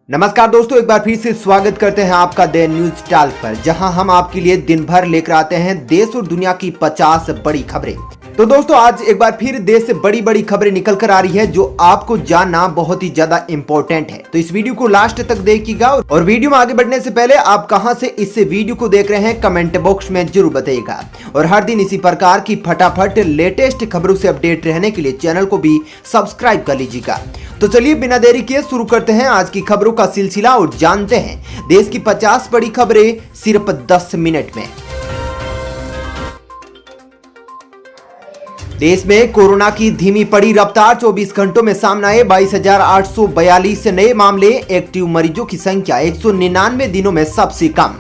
नमस्कार दोस्तों, एक बार फिर से स्वागत करते हैं आपका द न्यूज टॉक पर, जहां हम आपके लिए दिन भर लेकर आते हैं देश और दुनिया की 50 बड़ी खबरें। तो दोस्तों, आज एक बार फिर देश से बड़ी बड़ी खबरें निकल कर आ रही है जो आपको जानना बहुत ही ज्यादा इंपॉर्टेंट है। तो इस वीडियो को लास्ट तक देखिएगा और वीडियो में आगे बढ़ने से पहले आप कहां से इस वीडियो को देख रहे हैं कमेंट बॉक्स में जरूर बताइएगा। और हर दिन इसी प्रकार की फटाफट लेटेस्ट खबरों से अपडेट रहने के लिए चैनल को भी सब्सक्राइब कर लीजिएगा। तो चलिए बिना देरी किए शुरू करते हैं आज की खबरों का सिलसिला और जानते हैं देश की 50 बड़ी खबरें सिर्फ 10 मिनट में। देश में कोरोना की धीमी पड़ी रफ्तार, 24 घंटों में सामने आए 22,842 नए मामले। एक्टिव मरीजों की संख्या 199 दिनों में सबसे कम।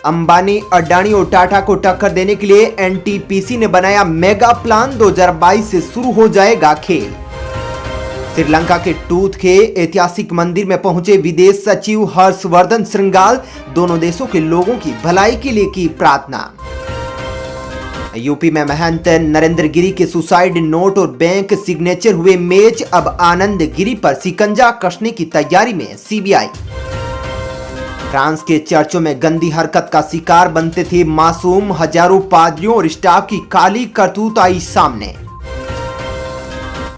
अंबानी, अडानी और टाटा को टक्कर देने के लिए एनटीपीसी ने बनाया मेगा प्लान, 2022 से शुरू हो जाएगा खेल। श्रीलंका के टूथ के ऐतिहासिक मंदिर में पहुंचे विदेश सचिव हर्षवर्धन श्रृंगाल, दोनों देशों के लोगों की भलाई के लिए की प्रार्थना। यूपी में महंत नरेंद्र गिरी के सुसाइड नोट और बैंक सिग्नेचर हुए मैच, अब आनंद गिरी पर शिकंजा कसने की तैयारी में सीबीआई। फ्रांस के चर्चों में गंदी हरकत का शिकार बनते थे मासूम, हजारों पादरियों और स्टाफ की काली करतूत आई सामने।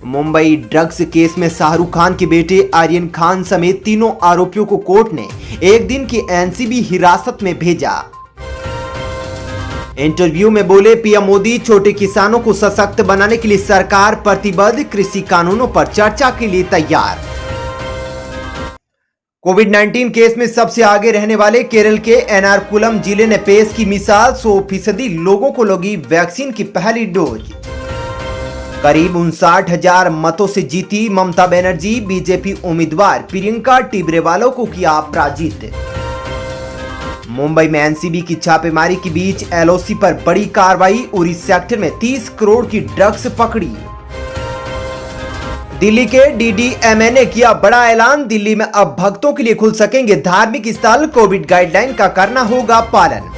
मुंबई ड्रग्स केस में शाहरुख खान के बेटे आर्यन खान समेत तीनों आरोपियों को कोर्ट ने एक दिन की एनसीबी हिरासत में भेजा। इंटरव्यू में बोले पीएम मोदी, छोटे किसानों को सशक्त बनाने के लिए सरकार प्रतिबद्ध, कृषि कानूनों पर चर्चा के लिए तैयार। कोविड-19 केस में सबसे आगे रहने वाले केरल के एर्नाकुलम जिले ने पेश की मिसाल, 100% लोगों को लगी वैक्सीन की पहली डोज। करीब 59,000 मतों से जीती ममता बनर्जी, बीजेपी उम्मीदवार प्रियंका टिबरेवाला को किया पराजित। मुंबई में एनसीबी की छापेमारी के बीच एलओसी पर बड़ी कार्रवाई, उरी सेक्टर में 30 करोड़ की ड्रग्स पकड़ी। दिल्ली के डीडीएमए ने किया बड़ा ऐलान, दिल्ली में अब भक्तों के लिए खुल सकेंगे धार्मिक स्थल, कोविड गाइडलाइन का करना होगा पालन।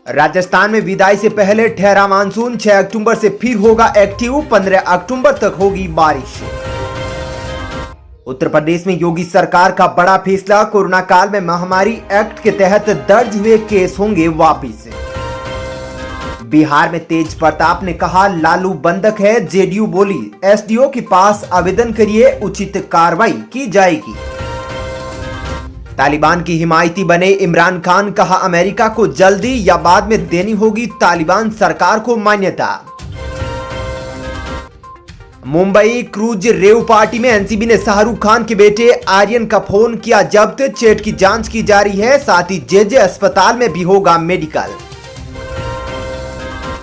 राजस्थान में विदाई से पहले ठहरा मानसून, 6 अक्टूबर से फिर होगा एक्टिव, 15 अक्टूबर तक होगी बारिश। उत्तर प्रदेश में योगी सरकार का बड़ा फैसला, कोरोना काल में महामारी एक्ट के तहत दर्ज हुए केस होंगे वापिस। बिहार में तेज प्रताप ने कहा लालू बंधक है, जेडीयू बोली एसडीओ के पास आवेदन करिए, उचित कार्रवाई की जाएगी। तालिबान की हिमायती बने इमरान खान, कहा अमेरिका को जल्दी या बाद में देनी होगी तालिबान सरकार को मान्यता। मुंबई क्रूज रेव पार्टी में एनसीबी ने शाहरुख खान के बेटे आर्यन का फोन किया जब्त, चैट की जांच की जा रही है, साथ ही जेजे अस्पताल में भी होगा मेडिकल।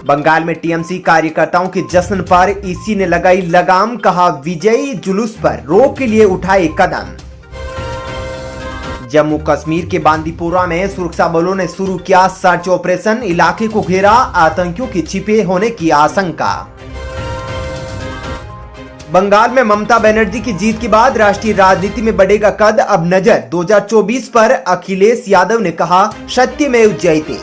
बंगाल में टीएमसी कार्यकर्ताओं के जश्न पर ईसी ने लगाई लगाम, कहा विजयी जुलूस पर रोक के लिए उठाए कदम। जम्मू कश्मीर के बांदीपोरा में सुरक्षा बलों ने शुरू किया सर्च ऑपरेशन, इलाके को घेरा, आतंकियों के छिपे होने की आशंका। बंगाल में ममता बनर्जी की जीत के बाद राष्ट्रीय राजनीति में बढ़ेगा कद, अब नजर 2024 पर, अखिलेश यादव ने कहा सत्यमेव जयते।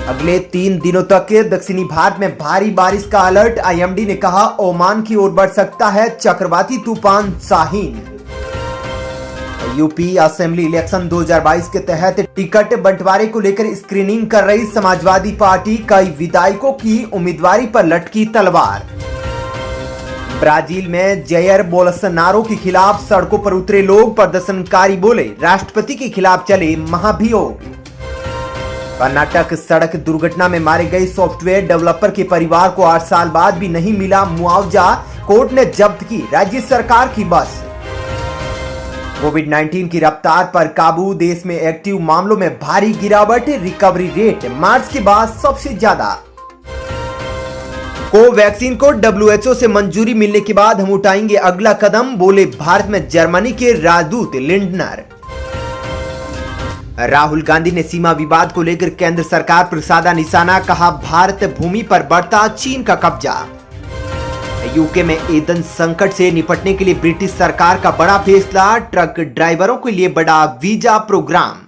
अगले 3 दिनों तक दक्षिणी भारत में भारी बारिश का अलर्ट, आईएमडी ने कहा ओमान की ओर बढ़ सकता है चक्रवाती तूफान शाहीन। यूपी असेंबली इलेक्शन 2022 के तहत टिकट बंटवारे को लेकर स्क्रीनिंग कर रही समाजवादी पार्टी, कई विधायकों की उम्मीदवारी पर लटकी तलवार। ब्राजील में जयर बोल्सोनारो के खिलाफ सड़कों पर उतरे लोग, प्रदर्शनकारी बोले राष्ट्रपति के खिलाफ चले महाभियोग। कर्नाटक सड़क दुर्घटना में मारे गए सॉफ्टवेयर डेवलपर के परिवार को 8 साल बाद भी नहीं मिला मुआवजा, कोर्ट ने जब्त की राज्य सरकार की बस। कोविड-19 की रफ्तार पर काबू, देश में एक्टिव मामलों में भारी गिरावट, रिकवरी रेट मार्च के बाद सबसे ज्यादा। कोवैक्सीन को डब्ल्यूएचओ से मंजूरी मिलने के बाद हम उठाएंगे अगला कदम, बोले भारत में जर्मनी के राजदूत लिंडनर। राहुल गांधी ने सीमा विवाद को लेकर केंद्र सरकार पर साधा निशाना, कहा भारत भूमि पर बढ़ता चीन का कब्जा। यूके में ईंधन संकट से निपटने के लिए ब्रिटिश सरकार का बड़ा फैसला, ट्रक ड्राइवरों के लिए बड़ा वीजा प्रोग्राम।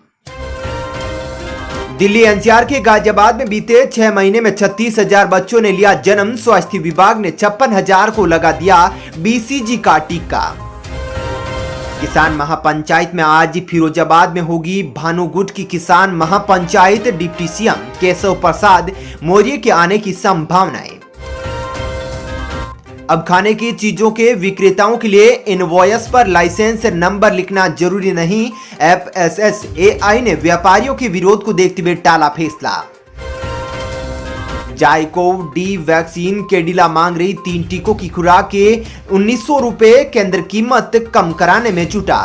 दिल्ली एनसीआर के गाजियाबाद में बीते 6 महीने में 36,000 बच्चों ने लिया जन्म। स्वास्थ्य विभाग ने 56,000 को लगा दिया बीसीजी का टीका। किसान महापंचायत में आज फिरोजाबाद में होगी भानुगुट की किसान महापंचायत। डिप्टी सीएम केशव प्रसाद मौर्य के आने की संभावनाएं। अब खाने की चीजों के विक्रेताओं के लिए इनवॉयस पर लाइसेंस नंबर लिखना जरूरी नहीं। FSSAI ने व्यापारियों के विरोध को देखते हुए टाला फैसला। जाइकोव डी वैक्सीन केडिला मांग रही 3 टीकों की खुराक के 1900 रुपए, केंद्र कीमत कम कराने में जुटा।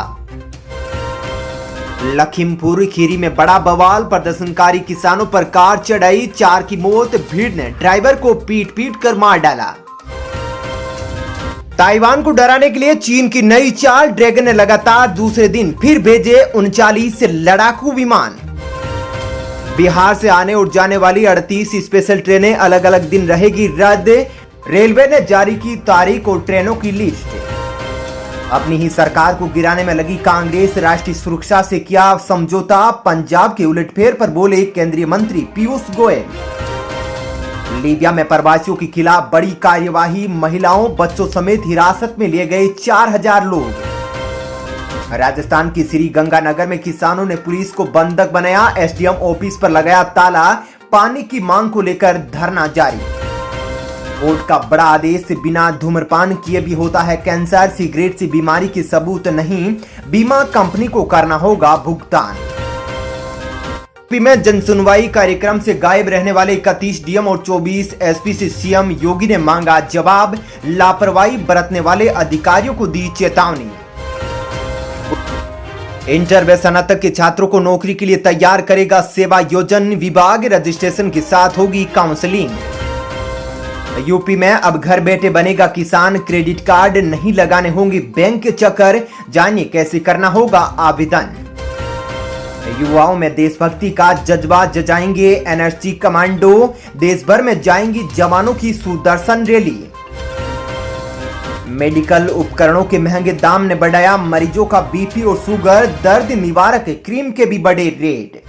लखीमपुर खीरी में बड़ा बवाल, प्रदर्शनकारी किसानों पर कार चढ़ाई, 4 की मौत, भीड़ ने ड्राइवर को पीट कर मार डाला। ताइवान को डराने के लिए चीन की नई चाल, ड्रैगन ने लगातार दूसरे दिन फिर भेजे 39 लड़ाकू विमान। बिहार से आने और जाने वाली 38 स्पेशल ट्रेनें अलग अलग दिन रहेगी रद्द। रेलवे ने जारी की तारीख और ट्रेनों की लिस्ट। अपनी ही सरकार को गिराने में लगी कांग्रेस, राष्ट्रीय सुरक्षा से किया समझौता। पंजाब के उलटफेर पर बोले केंद्रीय मंत्री पीयूष गोयल। लीबिया में प्रवासियों के खिलाफ बड़ी कार्यवाही, महिलाओं बच्चों समेत हिरासत में लिए गए 4000 लोग। राजस्थान की श्री गंगानगर में किसानों ने पुलिस को बंधक बनाया, SDM ऑफिस पर लगाया ताला, पानी की मांग को लेकर धरना जारी। कोर्ट का बड़ा आदेश, बिना धूम्रपान किए भी होता है कैंसर, सिगरेट से बीमारी की सबूत नहीं, बीमा कंपनी को करना होगा भुगतान। यूपी में जनसुनवाई कार्यक्रम से गायब रहने वाले 31 DM और 24 SP से सीएम योगी ने मांगा जवाब, लापरवाही बरतने वाले अधिकारियों को दी चेतावनी। इंटर व स्नातक के छात्रों को नौकरी के लिए तैयार करेगा सेवा योजन विभाग, रजिस्ट्रेशन के साथ होगी काउंसलिंग। यूपी में अब घर बैठे बनेगा किसान क्रेडिट कार्ड, नहीं लगाने होंगे बैंक के चक्कर, जानिए कैसे करना होगा आवेदन। युवाओं में देशभक्ति का जज्बा जगाएंगे NSG कमांडो, देश भर में जाएंगी जवानों की सुदर्शन रैली। मेडिकल उपकरणों के महंगे दाम ने बढ़ाया मरीजों का BP और शुगर, दर्द निवारक क्रीम के भी बढ़े रेट।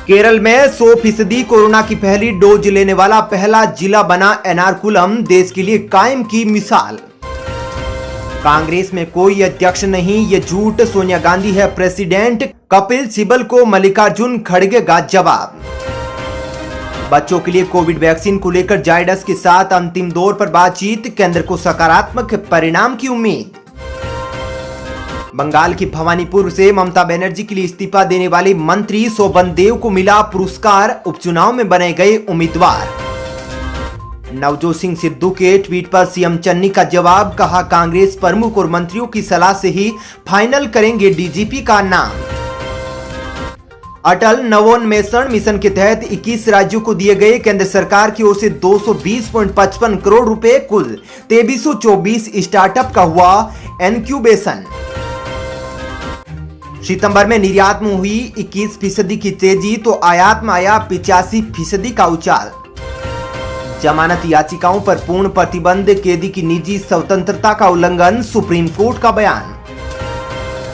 केरल में 100% कोरोना की पहली डोज लेने वाला पहला जिला बना एर्नाकुलम, देश के लिए कायम की मिसाल। कांग्रेस में कोई अध्यक्ष नहीं, ये झूठ, सोनिया गांधी है प्रेसिडेंट, कपिल सिब्बल को मल्लिकार्जुन खड़गे का जवाब। बच्चों के लिए कोविड वैक्सीन को लेकर जायडस के साथ अंतिम दौर पर बातचीत, केंद्र को सकारात्मक परिणाम की उम्मीद। बंगाल की भवानीपुर से ममता बनर्जी के लिए इस्तीफा देने वाले मंत्री शोभन देव को मिला पुरस्कार, उपचुनाव में बने गए उम्मीदवार। नवजोत सिंह सिद्धू के ट्वीट पर सीएम चन्नी का जवाब, कहा कांग्रेस प्रमुख और मंत्रियों की सलाह से ही फाइनल करेंगे DGP का नाम। अटल नवोन्मेषण मिशन के तहत 21 राज्यों को दिए गए केंद्र सरकार की ओर से 220.55 करोड़ रुपए, कुल 2324 स्टार्टअप का हुआ इनक्यूबेशन। सितंबर में निर्यात में हुई 21% की तेजी, तो आयात में आया 85% का उछाल। जमानत याचिकाओं पर पूर्ण प्रतिबंध, कैदी की निजी स्वतंत्रता का उल्लंघन, सुप्रीम कोर्ट का बयान।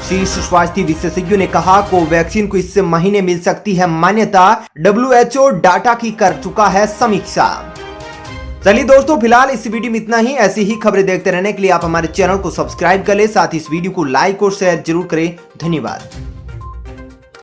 शीर्ष स्वास्थ्य विशेषज्ञों ने कहा कोवैक्सीन को इस महीने मिल सकती है मान्यता, WHO डाटा की कर चुका है समीक्षा। चलिए दोस्तों, फिलहाल इस वीडियो में इतना ही। ऐसी ही खबरें देखते रहने के लिए आप हमारे चैनल को सब्सक्राइब कर ले, साथ ही इस वीडियो को लाइक और शेयर जरूर करें। धन्यवाद।